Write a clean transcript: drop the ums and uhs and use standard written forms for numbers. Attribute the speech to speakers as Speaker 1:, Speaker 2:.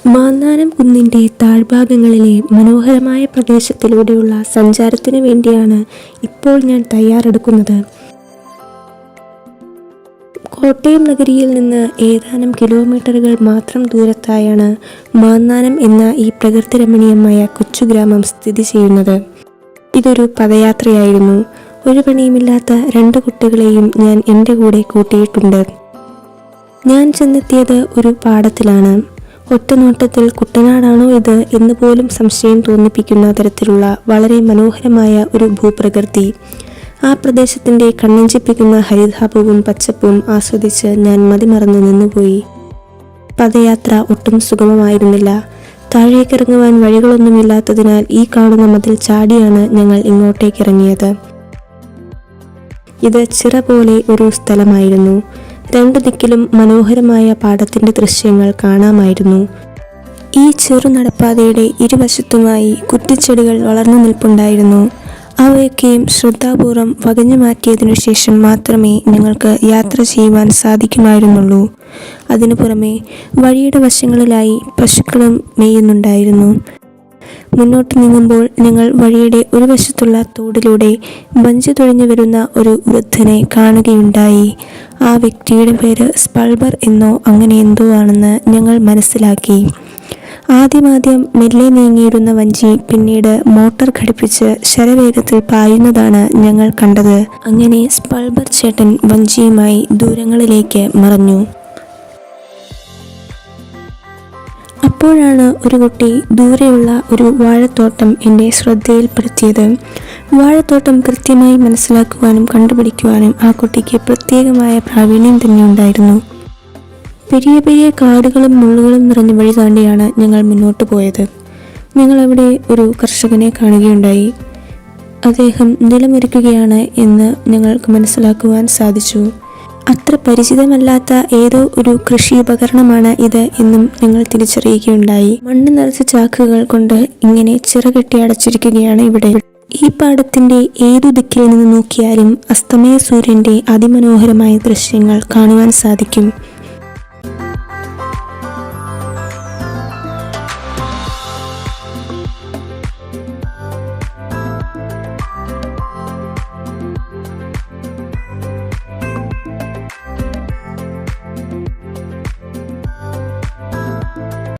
Speaker 1: മാന്നാനം കുന്നിൻ്റെ താഴ്ഭാഗങ്ങളിലെ മനോഹരമായ പ്രദേശത്തിലൂടെയുള്ള സഞ്ചാരത്തിനു വേണ്ടിയാണ് ഇപ്പോൾ ഞാൻ തയ്യാറെടുക്കുന്നത്. കോട്ടയം നഗരിയിൽ നിന്ന് ഏതാനും കിലോമീറ്ററുകൾ മാത്രം ദൂരത്തായാണ് മാന്നാനം എന്ന ഈ പ്രകൃതിരമണീയമായ കൊച്ചുഗ്രാമം സ്ഥിതി ചെയ്യുന്നത്. ഇതൊരു പദയാത്രയായിരുന്നു. ഒരു പണിയുമില്ലാത്ത 2 കുട്ടികളെയും ഞാൻ എൻ്റെ കൂടെ കൂട്ടിയിട്ടുണ്ട്. ഞാൻ ചെന്നെത്തിയത് ഒരു പാടത്തിലാണ്. ഒറ്റനോട്ടത്തിൽ കുട്ടനാടാണോ ഇത് എന്ന് പോലും സംശയം തോന്നിപ്പിക്കുന്ന തരത്തിലുള്ള വളരെ മനോഹരമായ ഒരു ഭൂപ്രകൃതി. ആ പ്രദേശത്തിൻ്റെ കണ്ണഞ്ചിപ്പിക്കുന്ന ഹരിതാഭവും പച്ചപ്പും ആസ്വദിച്ച് ഞാൻ മതിമറന്ന് നിന്നുപോയി. പദയാത്ര ഒട്ടും സുഗമമായിരുന്നില്ല. താഴേക്കിറങ്ങുവാൻ വഴികളൊന്നുമില്ലാത്തതിനാൽ ഈ കാണുന്ന മതിൽ ചാടിയാണ് ഞങ്ങൾ ഇങ്ങോട്ടേക്കിറങ്ങിയത്. ഇത് ചിറ പോലെ ഒരു സ്ഥലമായിരുന്നു. 2 ദിക്കിലും മനോഹരമായ പാടത്തിൻ്റെ ദൃശ്യങ്ങൾ കാണാമായിരുന്നു. ഈ ചെറു നടപ്പാതയുടെ ഇരുവശത്തുമായി കുറ്റിച്ചെടികൾ വളർന്നു നിൽപ്പുണ്ടായിരുന്നു. അവയൊക്കെയും ശ്രദ്ധാപൂർവം വകഞ്ഞു മാറ്റിയതിനു ശേഷം മാത്രമേ ഞങ്ങൾക്ക് യാത്ര ചെയ്യുവാൻ സാധിക്കുമായിരുന്നുള്ളൂ. അതിനു പുറമെ വഴിയുടെ വശങ്ങളിലായി പശുക്കളും മേയുന്നുണ്ടായിരുന്നു. മുന്നോട്ട് നീങ്ങുമ്പോൾ ഞങ്ങൾ വഴിയുടെ ഒരു വശത്തുള്ള തോടിലൂടെ വഞ്ചി തുഴഞ്ഞു വരുന്ന ഒരു വൃദ്ധനെ കാണുകയുണ്ടായി. ആ വ്യക്തിയുടെ പേര് സ്പൾബർ എന്നോ അങ്ങനെ എന്തോ ആണെന്ന് ഞങ്ങൾ മനസ്സിലാക്കി. ആദ്യം മെല്ലെ നീങ്ങിയിരുന്ന വഞ്ചി പിന്നീട് മോട്ടോർ ഘടിപ്പിച്ച് ശരവേഗത്തിൽ പായുന്നതാണ് ഞങ്ങൾ കണ്ടത്. അങ്ങനെ സ്പൾബർ ചേട്ടൻ വഞ്ചിയുമായി ദൂരങ്ങളിലേക്ക് മറഞ്ഞു. അപ്പോഴാണ് ഒരു കുട്ടി ദൂരെയുള്ള ഒരു വാഴത്തോട്ടം എൻ്റെ ശ്രദ്ധയിൽപ്പെടുത്തിയത്. വാഴത്തോട്ടം കൃത്യമായി മനസ്സിലാക്കുവാനും കണ്ടുപിടിക്കുവാനും ആ കുട്ടിക്ക് പ്രത്യേകമായ പ്രാവീണ്യം തന്നെ ഉണ്ടായിരുന്നു. പെരിയ കാടുകളും മുള്ളുകളും നിറഞ്ഞ വഴി താണ്ടിയാണ് ഞങ്ങൾ മുന്നോട്ട് പോയത്. ഞങ്ങളവിടെ ഒരു കർഷകനെ കാണുകയുണ്ടായി. അദ്ദേഹം നിലമൊരുക്കുകയാണ് എന്ന് ഞങ്ങൾക്ക് മനസ്സിലാക്കുവാൻ സാധിച്ചു. അത്ര പരിചിതമല്ലാത്ത ഏതോ ഒരു കൃഷി ഉപകരണമാണ് ഇത് എന്നും ഞങ്ങൾ തിരിച്ചറിയുകയുണ്ടായി. മണ്ണ് നിറച്ച ചാക്കുകൾ കൊണ്ട് ഇങ്ങനെ ചിറകെട്ടി അടച്ചിരിക്കുകയാണ് ഇവിടെ. ഈ പാടത്തിന്റെ ഏതു ദിക്കിൽ നിന്ന് നോക്കിയാലും അസ്തമയ സൂര്യന്റെ അതിമനോഹരമായ ദൃശ്യങ്ങൾ കാണുവാൻ സാധിക്കും.